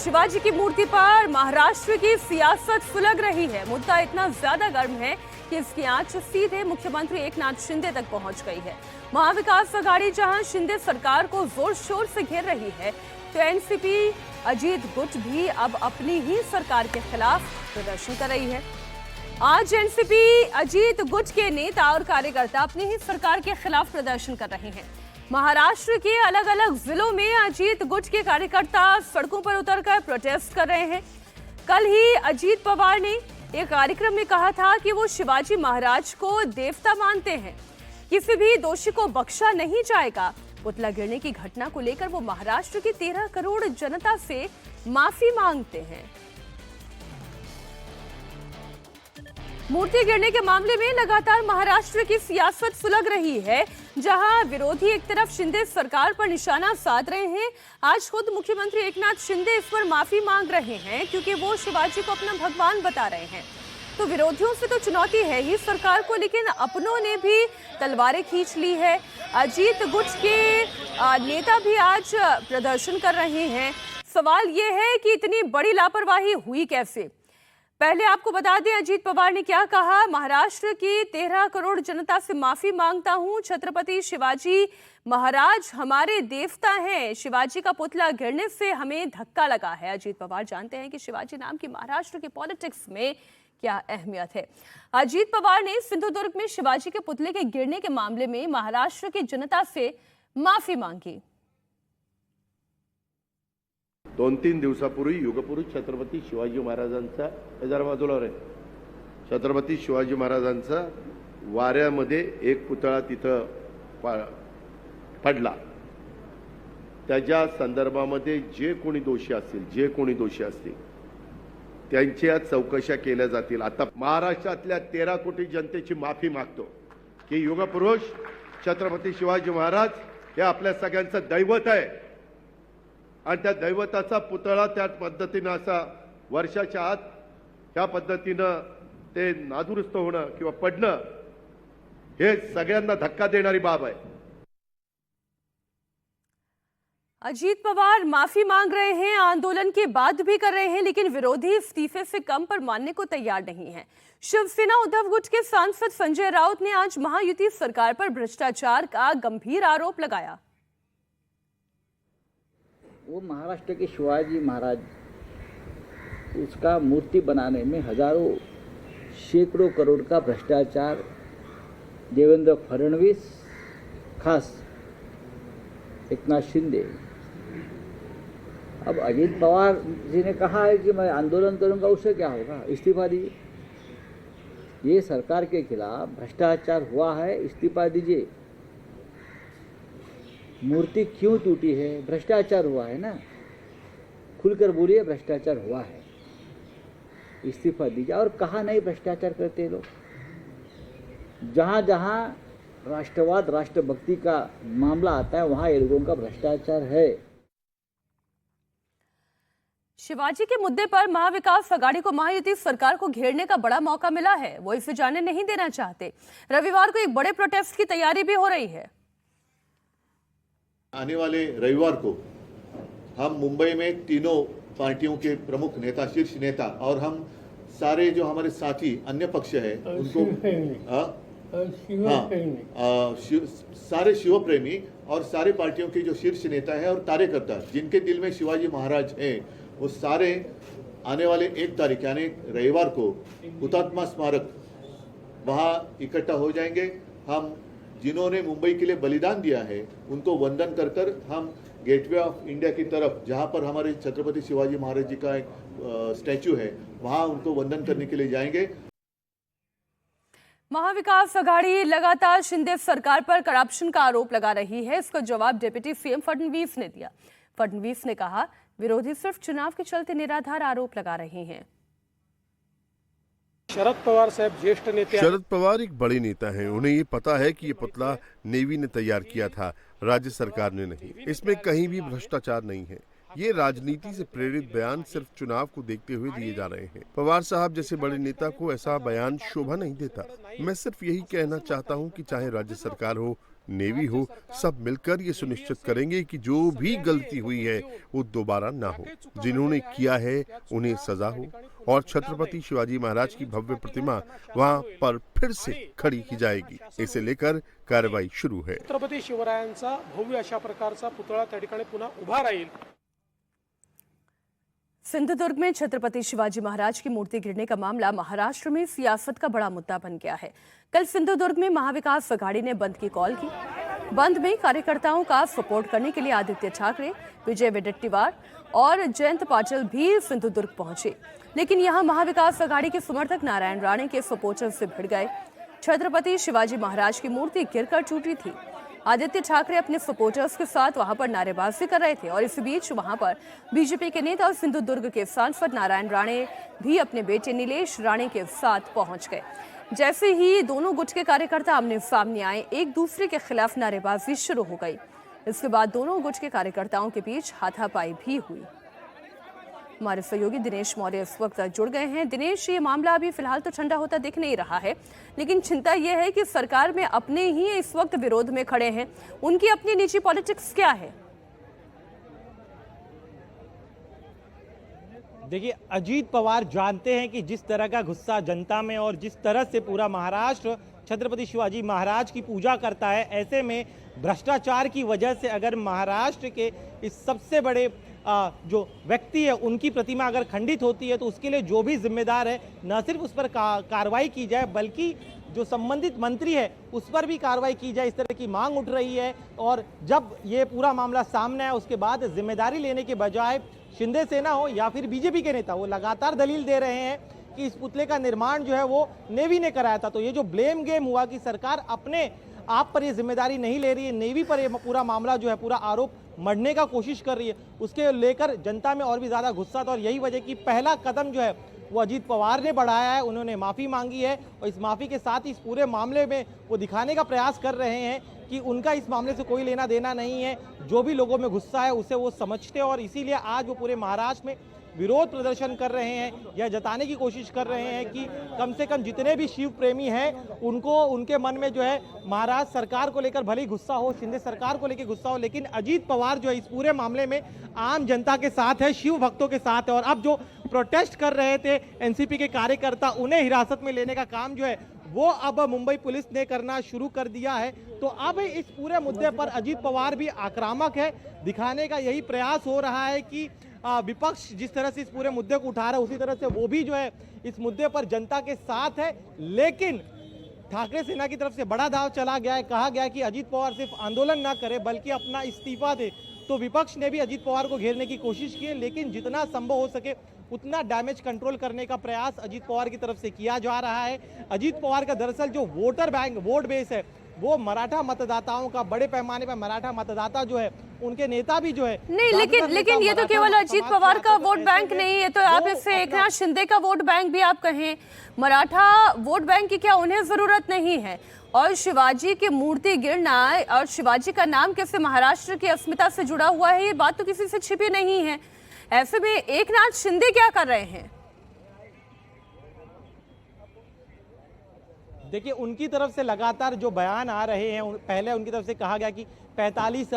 शिवाजी की मूर्ति पर महाराष्ट्र की सियासत सुलग रही है। मुद्दा इतना ज्यादा गर्म है कि इसकी आंच सीधे मुख्यमंत्री एकनाथ शिंदे तक पहुंच गई है। महाविकास आघाड़ी जहां शिंदे सरकार को जोर शोर से घेर रही है, तो एनसीपी अजीत गुट भी अब अपनी ही सरकार के खिलाफ प्रदर्शन कर रही है। आज एनसीपी अजीत गुट के नेता और कार्यकर्ता अपनी ही सरकार के खिलाफ प्रदर्शन कर रहे हैं। महाराष्ट्र के अलग अलग जिलों में अजीत गुट के कार्यकर्ता सड़कों पर उतरकर प्रोटेस्ट कर रहे हैं। कल ही अजीत पवार ने एक कार्यक्रम में कहा था कि वो शिवाजी महाराज को देवता मानते हैं, किसी भी दोषी को बख्शा नहीं जाएगा। पुतला गिरने की घटना को लेकर वो महाराष्ट्र की 13 करोड़ जनता से माफी मांगते हैं। मूर्ति गिरने के मामले में लगातार महाराष्ट्र की सियासत सुलग रही है, जहां विरोधी एक तरफ शिंदे सरकार पर निशाना साध रहे हैं। आज खुद मुख्यमंत्री एकनाथ शिंदे इस पर माफी मांग रहे हैं, क्योंकि वो शिवाजी को अपना भगवान बता रहे हैं। तो विरोधियों से तो चुनौती है ही सरकार को, लेकिन अपनों ने भी तलवारें खींच ली है। अजीत गुट के नेता भी आज प्रदर्शन कर रहे हैं। सवाल ये है कि इतनी बड़ी लापरवाही हुई कैसे। पहले आपको बता दें अजीत पवार ने क्या कहा। महाराष्ट्र की 13 करोड़ जनता से माफी मांगता हूं। छत्रपति शिवाजी महाराज हमारे देवता हैं। शिवाजी का पुतला गिरने से हमें धक्का लगा है। अजीत पवार जानते हैं कि शिवाजी नाम की महाराष्ट्र की पॉलिटिक्स में क्या अहमियत है। अजीत पवार ने सिंधुदुर्ग में शिवाजी के पुतले के गिरने के मामले में महाराष्ट्र की जनता से माफी मांगी। 2-3 दिवसापूर्वी युगपुरुष छत्रपती शिवाजी महाराजांचा जरा बाजूला रे छत्रपती शिवाजी महाराजांचा वाऱ्यामध्ये एक पुतळा तिथं पडला। त्याच्या संदर्भामध्ये जे कोणी दोषी असतील त्यांच्या चौकशा केल्या जातील। आता महाराष्ट्रातल्या 13 कोटी जनतेची माफी मागतो की युगपुरुष छत्रपती शिवाजी महाराज हे आपल्या सगळ्यांचं दैवत आहे आणि त्या दैवताचा पुतळा त्या पद्धतीने असा वर्षाच्या आत त्या पद्धतीने ते नादुरुस्त होणं किंवा पडणं हे सगळ्यांना धक्का देणारी बाब आहे। अजीत पवार माफी मांग रहे हैं, आंदोलन के बाद भी कर रहे हैं, लेकिन विरोधी इस्तीफे से कम पर मानने को तैयार नहीं है। शिवसेना उद्धव गुट के सांसद संजय राउत ने आज महायुति सरकार पर भ्रष्टाचार का गंभीर आरोप लगाया। वो महाराष्ट्र के शिवाजी महाराज, उसका मूर्ति बनाने में हजारों सैकड़ों करोड़ का भ्रष्टाचार देवेंद्र फडणवीस, खास एकनाथ शिंदे। अब अजीत पवार जी ने कहा है कि मैं आंदोलन करूंगा, उससे क्या होगा, इस्तीफा दीजिए। ये सरकार के खिलाफ भ्रष्टाचार हुआ है, इस्तीफा दीजिए। मूर्ति क्यों टूटी है, भ्रष्टाचार हुआ है ना, खुलकर बोलिए भ्रष्टाचार हुआ है, इस्तीफा दीजिए। और कहा नहीं भ्रष्टाचार करते हैं लोग। जहाँ जहाँ राष्ट्रवाद राष्ट्रभक्ति का मामला आता है वहाँ ये लोगों का भ्रष्टाचार है। शिवाजी के मुद्दे पर महाविकास आघाड़ी को महायुति सरकार को घेरने का बड़ा मौका मिला है, वो इसे जाने नहीं देना चाहते। रविवार को एक बड़े प्रोटेस्ट की तैयारी भी हो रही है। आने वाले रविवार को हम मुंबई में तीनों पार्टियों के प्रमुख नेता, शीर्ष नेता और हम सारे जो हमारे साथी अन्य पक्ष है उनको सारे शिव प्रेमी और सारे पार्टियों के जो शीर्ष नेता है और कार्यकर्ता जिनके दिल में शिवाजी महाराज हैं, वो सारे आने वाले 1 तारीख यानी रविवार को हुतात्मा स्मारक वहाँ इकट्ठा हो जाएंगे। हम जिन्होंने मुंबई के लिए बलिदान दिया है उनको वंदन कर कर हम गेटवे ऑफ इंडिया की तरफ, जहाँ पर हमारे छत्रपति शिवाजी महाराज जी का एक स्टैचू है, वहाँ उनको वंदन करने के लिए जाएंगे। महाविकास आघाड़ी लगातार शिंदे सरकार पर करप्शन का आरोप लगा रही है। इसका जवाब डिप्टी सीएम फडणवीस ने दिया। फडणवीस ने कहा, विरोधी सिर्फ चुनाव के चलते निराधार आरोप लगा रहे हैं। शरद पवार साहब ज्येष्ठ नेता। शरद पवार एक बड़े नेता हैं, उन्हें ये पता है कि ये पुतला नेवी ने तैयार किया था, राज्य सरकार ने नहीं। इसमें कहीं भी भ्रष्टाचार नहीं है। ये राजनीति से प्रेरित बयान सिर्फ चुनाव को देखते हुए दिए जा रहे हैं। पवार साहब जैसे बड़े नेता को ऐसा बयान शोभा नहीं देता। मैं सिर्फ यही कहना चाहता हूं कि चाहे राज्य सरकार हो नेवी हो, सब मिलकर ये सुनिश्चित करेंगे कि जो भी गलती हुई है वो दोबारा ना हो। जिन्होंने किया है उन्हें सजा हो और छत्रपति शिवाजी महाराज की भव्य प्रतिमा वहां पर फिर से खड़ी की जाएगी। इसे लेकर कार्रवाई शुरू है। छत्रपती शिवरायांचा भव्य अशा प्रकारचा पुतळा त्या ठिकाणी पुन्हा उभा राहील। सिंधुदुर्ग में छत्रपति शिवाजी महाराज की मूर्ति गिरने का मामला महाराष्ट्र में सियासत का बड़ा मुद्दा बन गया है। कल सिंधुदुर्ग में महाविकास अघाड़ी ने बंद की कॉल की। बंद में कार्यकर्ताओं का सपोर्ट करने के लिए आदित्य ठाकरे, विजय वडेट्टीवार और जयंत पाटिल भी सिंधुदुर्ग पहुंचे, लेकिन यहां महाविकास अघाड़ी के समर्थक नारायण राणे के सपोर्टर से भिड़ गए। छत्रपति शिवाजी महाराज की मूर्ति गिरकर टूटी थी। आदित्य ठाकरे अपने सपोर्टर्स के साथ वहां पर नारेबाजी कर रहे थे और इसी बीच वहां पर बीजेपी के नेता और सिंधुदुर्ग के सांसद नारायण राणे भी अपने बेटे नीलेश राणे के साथ पहुंच गए। जैसे ही दोनों गुट के कार्यकर्ता आमने सामने आए, एक दूसरे के खिलाफ नारेबाजी शुरू हो गई। इसके बाद दोनों गुट के कार्यकर्ताओं के बीच हाथापाई भी हुई। हमारे सहयोगी दिनेश मौर्य इस वक्त जुड़ गए हैं। दिनेश, ये मामला अभी फिलहाल तो ठंडा होता दिख नहीं रहा है, लेकिन चिंता यह है कि सरकार में अपने ही इस वक्त विरोध में खड़े हैं। उनकी अपनी निजी पॉलिटिक्स क्या है? देखिए, अजीत पवार जानते हैं कि जिस तरह का गुस्सा जनता में और जिस तरह से पूरा महाराष्ट्र छत्रपति शिवाजी महाराज की पूजा करता है, ऐसे में भ्रष्टाचार की वजह से अगर महाराष्ट्र के इस सबसे बड़े जो व्यक्ति है उनकी प्रतिमा अगर खंडित होती है तो उसके लिए जो भी जिम्मेदार है न सिर्फ उस पर कार्रवाई की जाए बल्कि जो संबंधित मंत्री है उस पर भी कार्रवाई की जाए, इस तरह की मांग उठ रही है। और जब ये पूरा मामला सामने आया उसके बाद जिम्मेदारी लेने के बजाय शिंदे सेना हो या फिर बीजेपी के नेता वो लगातार दलील दे रहे हैं कि इस पुतले का निर्माण जो है वो नेवी ने कराया था। तो ये जो ब्लेम गेम हुआ कि सरकार अपने आप पर ये जिम्मेदारी नहीं ले रही है, नेवी पर ये पूरा मामला जो है पूरा आरोप मढ़ने का कोशिश कर रही है, उसके लेकर जनता में और भी ज्यादा गुस्सा था। और यही वजह कि पहला कदम जो है वो अजीत पवार ने बढ़ाया है। उन्होंने माफी मांगी है और इस माफी के साथ ही इस पूरे मामले में वो दिखाने का प्रयास कर रहे हैं कि उनका इस मामले से कोई लेना देना नहीं है। जो भी लोगों में गुस्सा है उसे वो समझते हैं और इसीलिए आज वो पूरे महाराष्ट्र में विरोध प्रदर्शन कर रहे हैं, यह जताने की कोशिश कर रहे हैं कि कम से कम जितने भी शिव प्रेमी हैं उनको उनके मन में जो है महाराष्ट्र सरकार को लेकर भले ही गुस्सा हो, शिंदे सरकार को लेकर गुस्सा हो, लेकिन अजीत पवार जो है इस पूरे मामले में आम जनता के साथ है, शिव भक्तों के साथ है। और अब जो प्रोटेस्ट कर रहे थे एनसीपी के कार्यकर्ता, उन्हें हिरासत में लेने का काम जो है वो अब मुंबई पुलिस ने करना शुरू कर दिया है। तो अब इस पूरे मुद्दे पर अजीत पवार भी आक्रामक है, दिखाने का यही प्रयास हो रहा है कि विपक्ष जिस तरह से इस पूरे मुद्दे को उठा रहा है उसी तरह से वो भी जो है इस मुद्दे पर जनता के साथ है। लेकिन ठाकरे सेना की तरफ से बड़ा दाव चला गया है, कहा गया है कि अजीत पवार सिर्फ आंदोलन ना करे बल्कि अपना इस्तीफा दे। तो विपक्ष ने भी अजीत पवार को घेरने की कोशिश की है, लेकिन जितना संभव हो सके उतना डैमेज कंट्रोल करने का प्रयास अजीत पवार की तरफ से किया जा रहा है। अजीत पवार का दरअसल जो वोटर बैंक वोट बेस है वो मराठा मतदाताओं का, बड़े पैमाने पर मराठा मतदाता जो है उनके नेता भी जो है नहीं, लेकिन ये तो केवल अजीत पवार का वोट बैंक नहीं है, तो आप इससे एकनाथ शिंदे का वोट बैंक भी आप कहें। मराठा वोट बैंक की क्या उन्हें जरूरत नहीं है? और शिवाजी की मूर्ति गिरना और शिवाजी का नाम कैसे महाराष्ट्र की अस्मिता से जुड़ा हुआ है, ये बात तो किसी से छिपी नहीं है। ऐसे में एकनाथ शिंदे क्या कर रहे हैं? देखिए, उनकी तरफ से लगातार जो बयान आ रहे हैं, पहले उनकी तरफ से कहा गया कि 45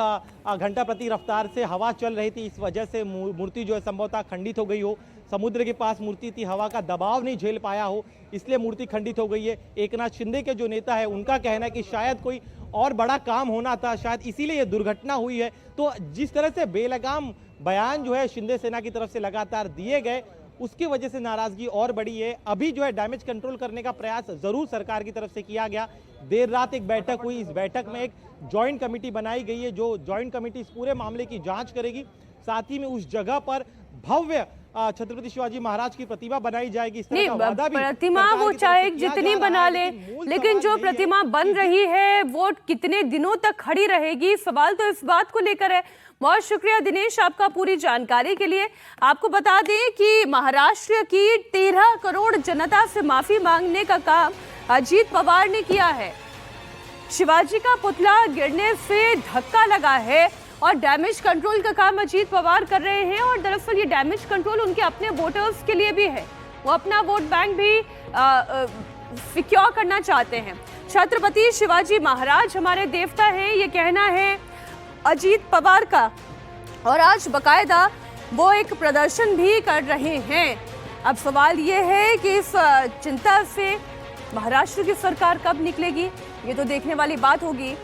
घंटा प्रति रफ्तार से हवा चल रही थी, इस वजह से मूर्ति जो है संभवतः खंडित हो गई हो। समुद्र के पास मूर्ति थी, हवा का दबाव नहीं झेल पाया हो, इसलिए मूर्ति खंडित हो गई है। एकनाथ शिंदे के जो नेता है उनका कहना है कि शायद कोई और बड़ा काम होना था, शायद इसीलिए ये दुर्घटना हुई है। तो जिस तरह से बेलगाम बयान जो है शिंदे सेना की तरफ से लगातार दिए गए, उसकी वजह से नाराजगी और बड़ी है। अभी जो है डैमेज कंट्रोल करने का प्रयास जरूर सरकार की तरफ से किया गया। देर रात एक बैठक हुई, इस बैठक में एक जॉइंट कमेटी बनाई गई है, जो जॉइंट कमेटी इस पूरे मामले की जांच करेगी। साथ ही में उस जगह पर भव्य छत्रपति शिवाजी महाराज की प्रतिमा बनाई जाएगी। इस तरह का वादा भी प्रतिमा वो चाहे जितनी बना ले, लेकिन जो प्रतिमा बन रही है वो कितने दिनों तक खड़ी रहेगी, सवाल तो इस बात को लेकर है। बहुत शुक्रिया दिनेश आपका पूरी जानकारी के लिए। आपको बता दें कि महाराष्ट्र की 13 करोड़ जनता से माफी मांगने का काम अजीत पवार ने किया है। शिवाजी का पुतला गिरने से धक्का लगा है और डैमेज कंट्रोल का काम अजीत पवार कर रहे हैं। और दरअसल ये डैमेज कंट्रोल उनके अपने वोटर्स के लिए भी है, वो अपना वोट बैंक भी सिक्योर करना चाहते हैं। छत्रपति शिवाजी महाराज हमारे देवता हैं, ये कहना है अजीत पवार का। और आज बकायदा वो एक प्रदर्शन भी कर रहे हैं। अब सवाल ये है कि इस चिंता से महाराष्ट्र की सरकार कब निकलेगी, ये तो देखने वाली बात होगी।